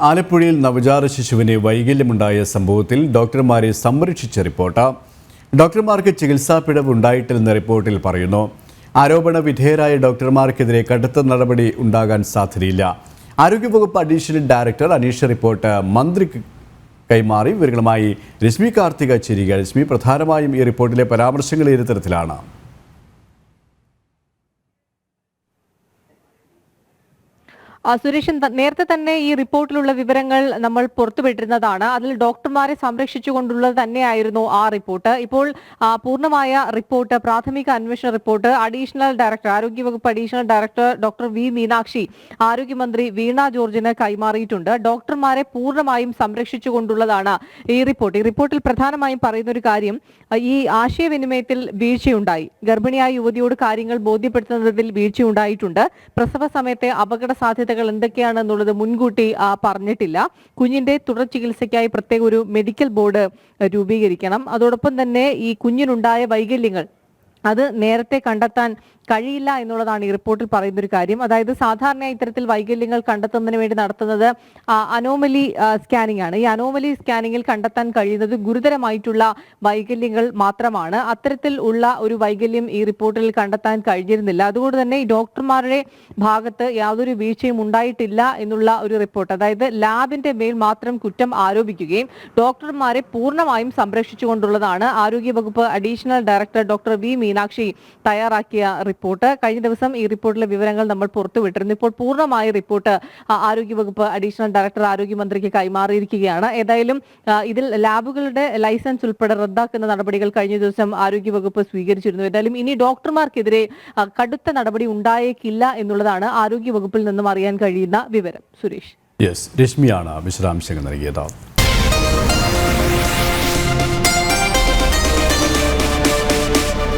ആലപ്പുഴയിൽ നവജാത ശിശുവിന് വൈകല്യമുണ്ടായ സംഭവത്തിൽ ഡോക്ടർമാരെ സംരക്ഷിച്ച റിപ്പോർട്ട്. ഡോക്ടർമാർക്ക് ചികിത്സാ പിഴവ് ഉണ്ടായിട്ടില്ലെന്ന റിപ്പോർട്ടിൽ പറയുന്നു. ആരോപണ വിധേയരായ ഡോക്ടർമാർക്കെതിരെ കടുത്ത നടപടി ഉണ്ടാകാൻ സാധ്യതയില്ല. ആരോഗ്യവകുപ്പ് അഡീഷണൽ ഡയറക്ടർ അനീഷ് റിപ്പോർട്ട് മന്ത്രിക്ക് കൈമാറി. വിവരങ്ങളുമായി രശ്മി കാർത്തിക ചേരുക. രശ്മി, പ്രധാനമായും ഈ റിപ്പോർട്ടിലെ പരാമർശങ്ങൾ ഏത് തരത്തിലാണ്? സുരേഷ്, നേരത്തെ തന്നെ ഈ റിപ്പോർട്ടിലുള്ള വിവരങ്ങൾ നമ്മൾ പുറത്തുവിട്ടിരുന്നതാണ്. അതിൽ ഡോക്ടർമാരെ സംരക്ഷിച്ചുകൊണ്ടുള്ളത് തന്നെയായിരുന്നു ആ റിപ്പോർട്ട്. ഇപ്പോൾ പൂർണ്ണമായ റിപ്പോർട്ട്, പ്രാഥമിക അന്വേഷണ റിപ്പോർട്ട് അഡീഷണൽ ഡയറക്ടർ, ആരോഗ്യവകുപ്പ് additional director doctor V Meenakshi ആരോഗ്യമന്ത്രി വീണ ജോർജിന് കൈമാറിയിട്ടുണ്ട്. ഡോക്ടർമാരെ പൂർണ്ണമായും സംരക്ഷിച്ചുകൊണ്ടുള്ളതാണ് ഈ റിപ്പോർട്ട്. ഈ റിപ്പോർട്ടിൽ പ്രധാനമായും പറയുന്ന ഒരു കാര്യം, ഈ ആശയവിനിമയത്തിൽ വീഴ്ചയുണ്ടായി. ഗർഭിണിയായ യുവതിയോട് കാര്യങ്ങൾ ബോധ്യപ്പെടുത്തുന്നതിൽ വീഴ്ചയുണ്ടായിട്ടുണ്ട്. പ്രസവ സമയത്തെ അപകട സാധ്യത എന്തൊക്കെയാണെന്നുള്ളത് മുൻകൂട്ടി പറഞ്ഞിട്ടില്ല. കുഞ്ഞിന്റെ തുടർ ചികിത്സയ്ക്കായി പ്രത്യേക ഒരു മെഡിക്കൽ ബോർഡ് രൂപീകരിക്കണം. അതോടൊപ്പം തന്നെ ഈ കുഞ്ഞിനുണ്ടായ വൈകല്യങ്ങൾ അത് നേരത്തെ കണ്ടെത്താൻ കഴിയില്ല എന്നുള്ളതാണ് ഈ റിപ്പോർട്ടിൽ പറയുന്ന ഒരു കാര്യം. അതായത് സാധാരണ ഇത്തരത്തിൽ വൈകല്യങ്ങൾ കണ്ടെത്തുന്നതിന് വേണ്ടി നടത്തുന്നത് അനോമലി സ്കാനിംഗ് ആണ്. ഈ അനോമലി സ്കാനിങ്ങിൽ കണ്ടെത്താൻ കഴിയുന്നത് ഗുരുതരമായിട്ടുള്ള വൈകല്യങ്ങൾ മാത്രമാണ്. അത്തരത്തിൽ ഉള്ള ഒരു വൈകല്യം ഈ റിപ്പോർട്ടിൽ കണ്ടെത്താൻ കഴിഞ്ഞിരുന്നില്ല. അതുകൊണ്ട് തന്നെ ഈ ഡോക്ടർമാരുടെ ഭാഗത്ത് യാതൊരു വീഴ്ചയും ഉണ്ടായിട്ടില്ല എന്നുള്ള ഒരു റിപ്പോർട്ട്, അതായത് ലാബിന്റെ മേൽ മാത്രം കുറ്റം ആരോപിക്കുകയും ഡോക്ടർമാരെ പൂർണ്ണമായും സംരക്ഷിച്ചുകൊണ്ടുള്ളതാണ് ആരോഗ്യവകുപ്പ് additional director doctor V Meenakshi തയ്യാറാക്കിയ റിപ്പോർട്ട്. കഴിഞ്ഞ ദിവസം ഈ റിപ്പോർട്ടിലെ വിവരങ്ങൾ നമ്മൾ പുറത്തുവിട്ടിരുന്നു. ഇപ്പോൾ പൂർണ്ണമായ റിപ്പോർട്ട് ആരോഗ്യവകുപ്പ് അഡീഷണൽ ഡയറക്ടർ ആരോഗ്യമന്ത്രിക്ക് കൈമാറിയിരിക്കുകയാണ്. ഏതായാലും ഇതിൽ ലാബുകളുടെ ലൈസൻസ് ഉൾപ്പെടെ റദ്ദാക്കുന്ന നടപടികൾ കഴിഞ്ഞ ദിവസം ആരോഗ്യവകുപ്പ് സ്വീകരിച്ചിരുന്നു. ഏതായാലും ഇനി ഡോക്ടർമാർക്കെതിരെ കടുത്ത നടപടി ഉണ്ടായേക്കില്ല എന്നുള്ളതാണ് ആരോഗ്യവകുപ്പിൽ നിന്നും അറിയാൻ കഴിയുന്ന വിവരം. സുരേഷ്, രശ്മിയാണ് വിശദാംശങ്ങൾ നൽകിയത്.